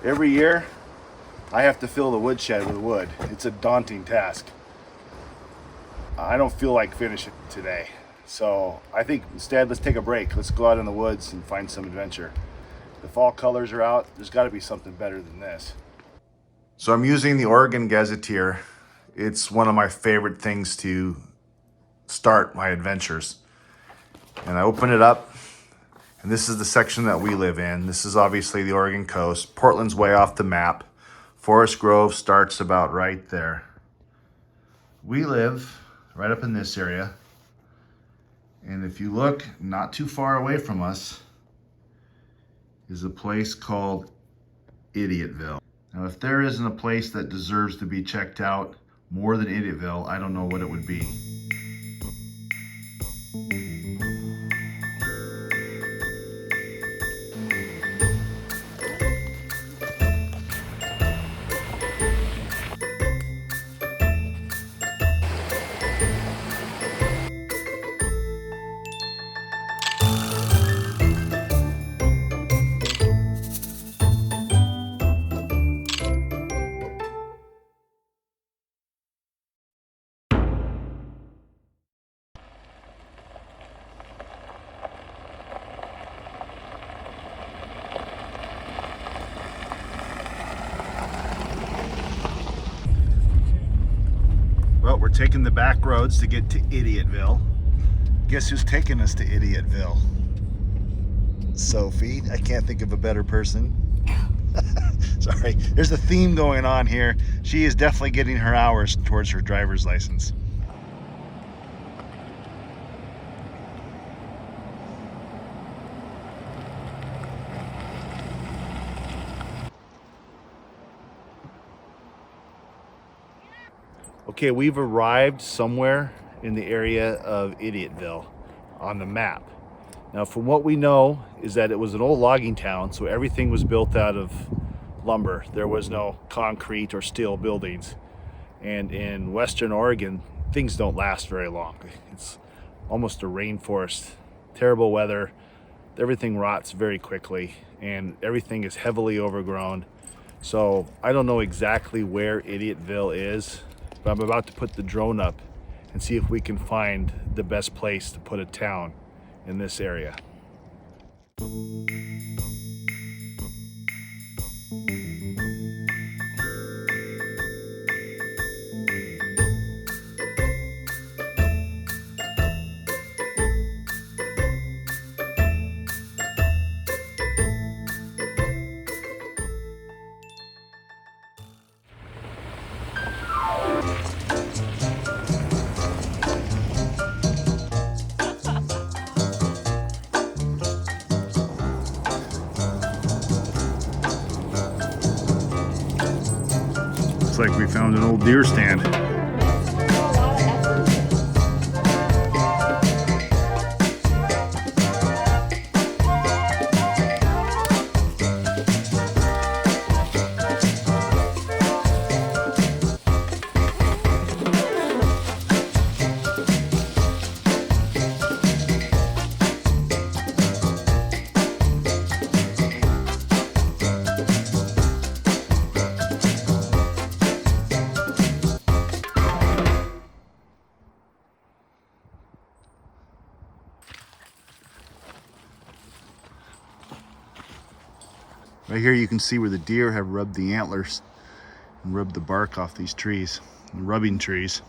Every year, I have to fill the woodshed with wood. It's a daunting task. I don't feel like finishing today. So I think instead, let's take a break. Let's go out in the woods and find some adventure. The fall colors are out. There's got to be something better than this. So I'm using the Oregon Gazetteer. It's one of my favorite things to start my adventures. And I open it up, and this is the section that we live in. This is obviously the Oregon coast. Portland's way off the map. Forest Grove starts about right there. We live right up in this area. And if you look not too far away from us is a place called Idiotville. Now, if there isn't a place that deserves to be checked out more than Idiotville, I don't know what it would be. Well, we're taking the back roads to get to Idiotville. Guess who's taking us to Idiotville? Sophie. I can't think of a better person. Sorry, there's a theme going on here. She is definitely getting her hours towards her driver's license. Okay, we've arrived somewhere in the area of Idiotville on the map. Now, from what we know is that it was an old logging town, so everything was built out of lumber. There was no concrete or steel buildings. And in Western Oregon, things don't last very long. It's almost a rainforest, terrible weather. Everything rots very quickly and everything is heavily overgrown. So I don't know exactly where Idiotville is, but I'm about to put the drone up and see if we can find the best place to put a town in this area. Looks like we found an old deer stand. Right here you can see where the deer have rubbed the antlers and rubbed the bark off these trees, the rubbing trees.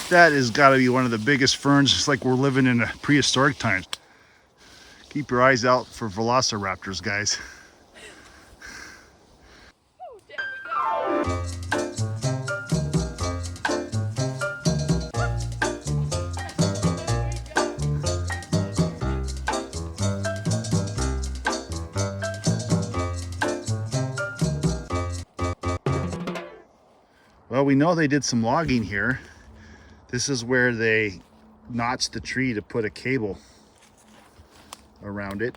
That has got to be one of the biggest ferns. It's like we're living in prehistoric times. Keep your eyes out for velociraptors, guys. Well, we know they did some logging here. This is where they notched the tree to put a cable around it.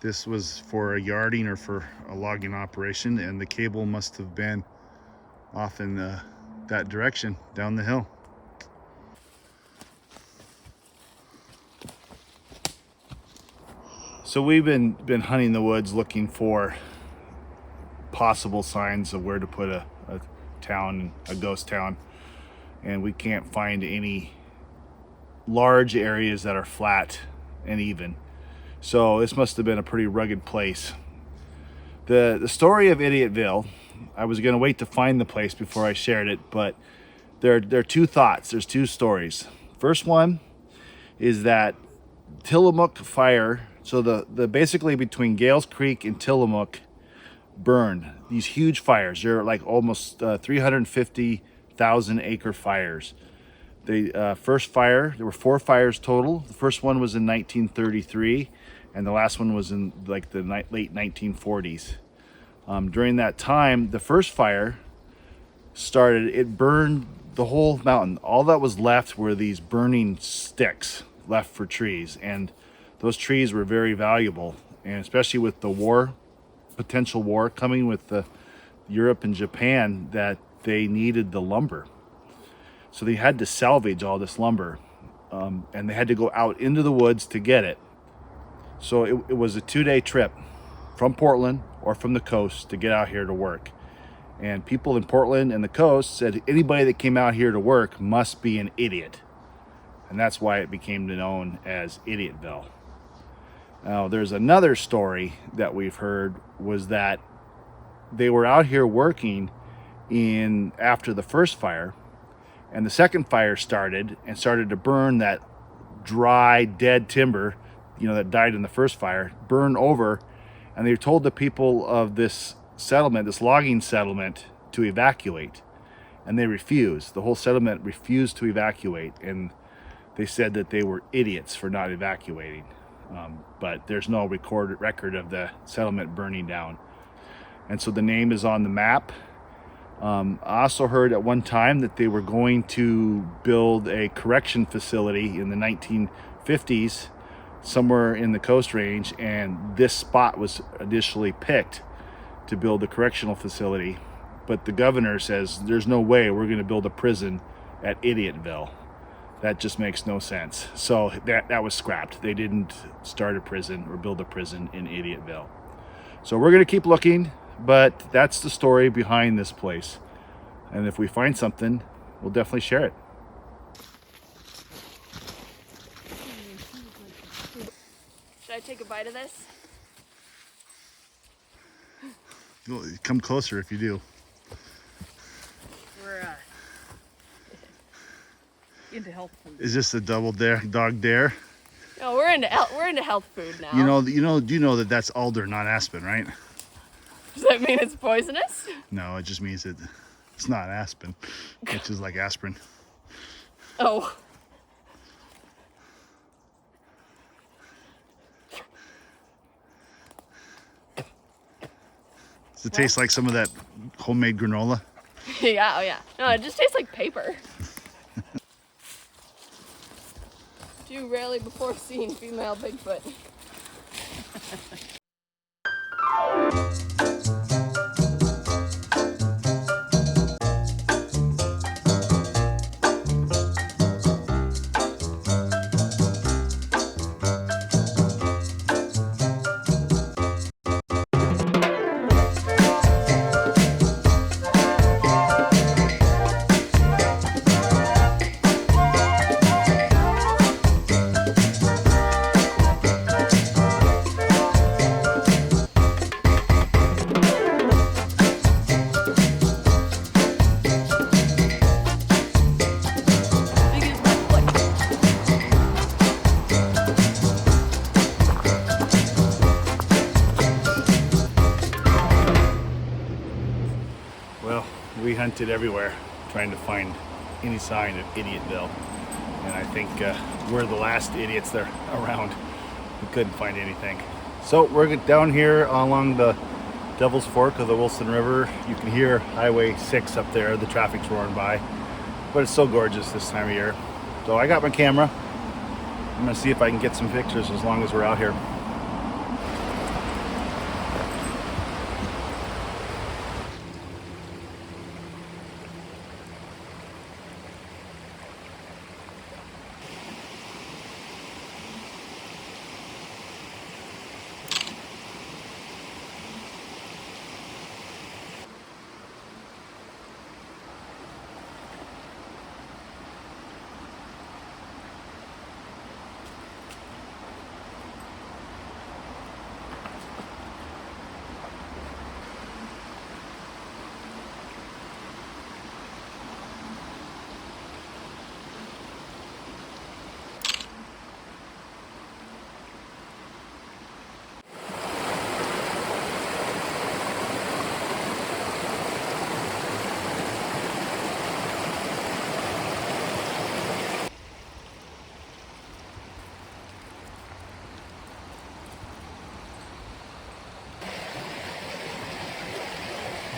This was for a yarding or for a logging operation, and the cable must have been off in that direction down the hill. So we've been hunting the woods looking for possible signs of where to put a town, a ghost town, and we can't find any large areas that are flat and even. So this must have been a pretty rugged place. The story of Idiotville, I was going to wait to find the place before I shared it, but there are two thoughts. There's two stories. First one is that Tillamook fire, so the basically between Gales Creek and Tillamook burned these huge fires. They're like almost 350,000 acre fires. The first fire, there were 4 fires total. The first one was in 1933, and the last one was in like the late 1940s. During that time, the first fire started, it burned the whole mountain. All that was left were these burning sticks left for trees, and those trees were very valuable, and especially with the potential war coming with the Europe and Japan, that they needed the lumber. So they had to salvage all this lumber, and they had to go out into the woods to get it. So it was a 2-day trip from Portland or from the coast to get out here to work. And people in Portland and the coast said anybody that came out here to work must be an idiot. And that's why it became known as Idiotville. Now, there's another story that we've heard, was that they were out here working after the first fire, and the second fire started to burn that dry, dead timber, that died in the first fire, burned over, and they told the people of this settlement, this logging settlement, to evacuate, and they refused. The whole settlement refused to evacuate, and they said that they were idiots for not evacuating. But there's no recorded record of the settlement burning down, and so the name is on the map. I also heard at one time that they were going to build a correction facility in the 1950s somewhere in the Coast Range, and this spot was initially picked to build a correctional facility, but the governor says there's no way we're going to build a prison at Idiotville. That just makes no sense. So that was scrapped. They didn't start a prison or build a prison in Idiotville. So we're going to keep looking, but that's the story behind this place. And if we find something, we'll definitely share it. Should I take a bite of this? Come closer if you do. We're into health food. Is this a double dog dare? No, we're into health food now. You know that that's alder, not aspen, right? Does that mean it's poisonous? No, it just means it's not aspen, which is like aspirin. Oh. Does it taste like some of that homemade granola? Yeah, oh yeah. No, it just tastes like paper. Too rarely before seen female Bigfoot. We hunted everywhere trying to find any sign of Idiotville, and I think we're the last idiots there around. We couldn't find anything. So we're down here along the Devil's Fork of the Wilson River. You can hear Highway 6 up there, the traffic's roaring by, but it's so gorgeous this time of year. So I got my camera. I'm gonna see if I can get some pictures as long as we're out here.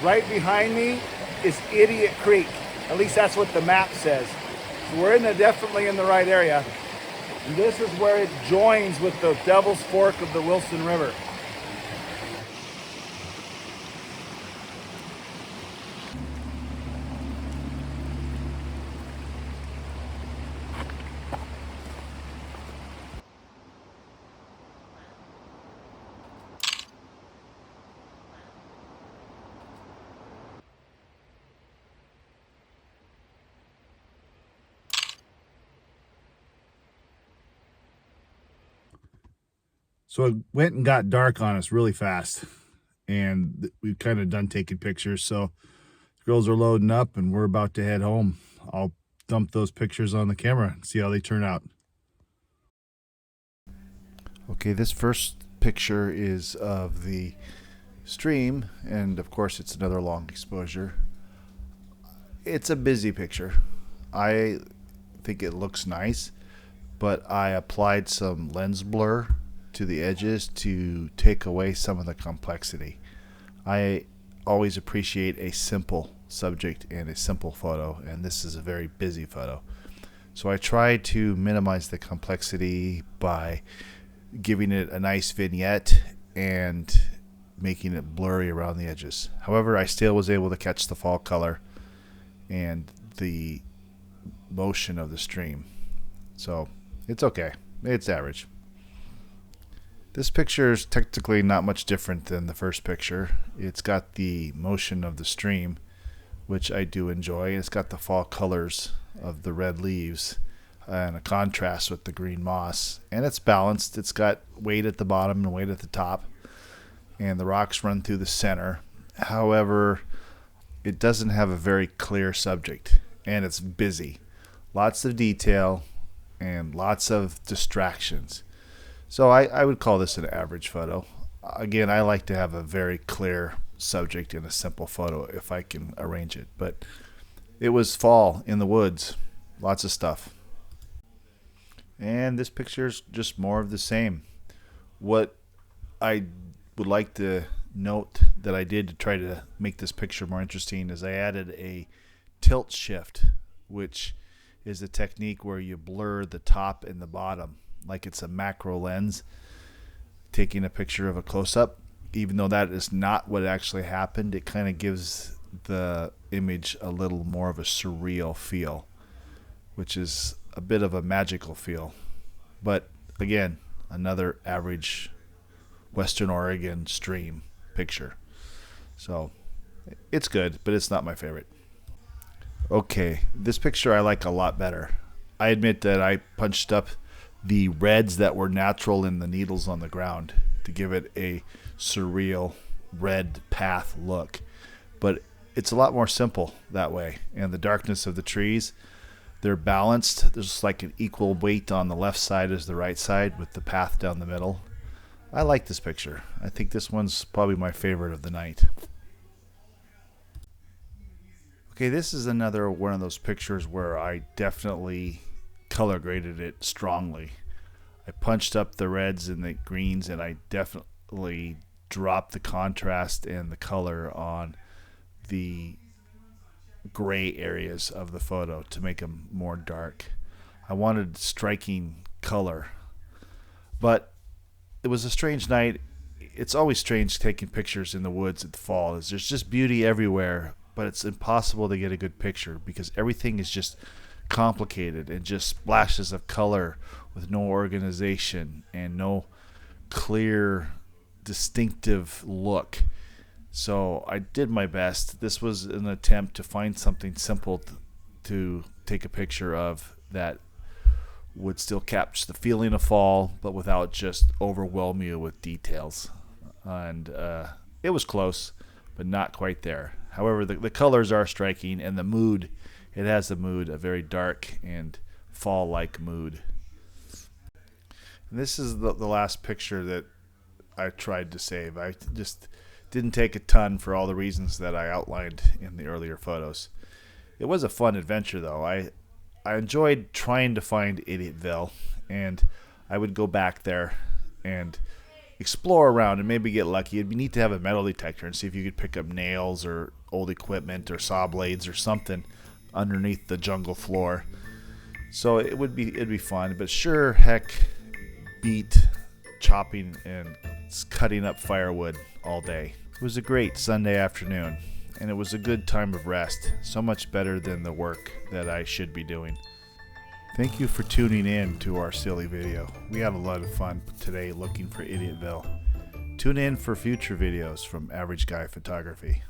Right behind me is Idiot Creek. At least that's what the map says. So we're definitely in the right area. And this is where it joins with the Devil's Fork of the Wilson River. So it went and got dark on us really fast, and we've kind of done taking pictures. So the girls are loading up and we're about to head home. I'll dump those pictures on the camera and see how they turn out. Okay, this first picture is of the stream, and of course it's another long exposure. It's a busy picture. I think it looks nice, but I applied some lens blur to the edges to take away some of the complexity. I always appreciate a simple subject and a simple photo, and this is a very busy photo. So I tried to minimize the complexity by giving it a nice vignette and making it blurry around the edges. However, I still was able to catch the fall color and the motion of the stream. So it's okay. It's average. This picture is technically not much different than the first picture. It's got the motion of the stream, which I do enjoy. It's got the fall colors of the red leaves and a contrast with the green moss. And it's balanced. It's got weight at the bottom and weight at the top. And the rocks run through the center. However, it doesn't have a very clear subject. And it's busy. Lots of detail and lots of distractions. So I would call this an average photo. Again, I like to have a very clear subject in a simple photo if I can arrange it. But it was fall in the woods. Lots of stuff. And this picture is just more of the same. What I would like to note that I did to try to make this picture more interesting is I added a tilt shift, which is a technique where you blur the top and the bottom like it's a macro lens taking a picture of a close-up. Even though that is not what actually happened, it kind of gives the image a little more of a surreal feel, which is a bit of a magical feel. But again, another average Western Oregon stream picture. So it's good, but it's not my favorite. Okay, this picture I like a lot better. I admit that I punched up the reds that were natural in the needles on the ground to give it a surreal red path look. But it's a lot more simple that way. And the darkness of the trees, they're balanced. There's like an equal weight on the left side as the right side with the path down the middle. I like this picture. I think this one's probably my favorite of the night. Okay, this is another one of those pictures where I definitely color graded it strongly. I punched up the reds and the greens, and I definitely dropped the contrast and the color on the gray areas of the photo to make them more dark. I wanted striking color, but it was a strange night. It's always strange taking pictures in the woods at the fall. There's just beauty everywhere, but it's impossible to get a good picture because everything is just complicated and just splashes of color with no organization and no clear, distinctive look. So I did my best. This was an attempt to find something simple to take a picture of that would still capture the feeling of fall, but without just overwhelming you with details. And it was close, but not quite there. However, the colors are striking, and the mood, it has a mood, a very dark and fall-like mood. And this is the last picture that I tried to save. I just didn't take a ton for all the reasons that I outlined in the earlier photos. It was a fun adventure, though. I enjoyed trying to find Idiotville, and I would go back there and explore around and maybe get lucky. It'd be neat to have a metal detector and see if you could pick up nails or old equipment or saw blades or something underneath the jungle floor. So it'd be fun, but sure heck beat chopping and cutting up firewood all day. It was a great Sunday afternoon, and it was a good time of rest, so much better than the work that I should be doing. Thank you for tuning in to our silly video. We had a lot of fun today looking for Idiotville. Tune in for future videos from Average Guy Photography.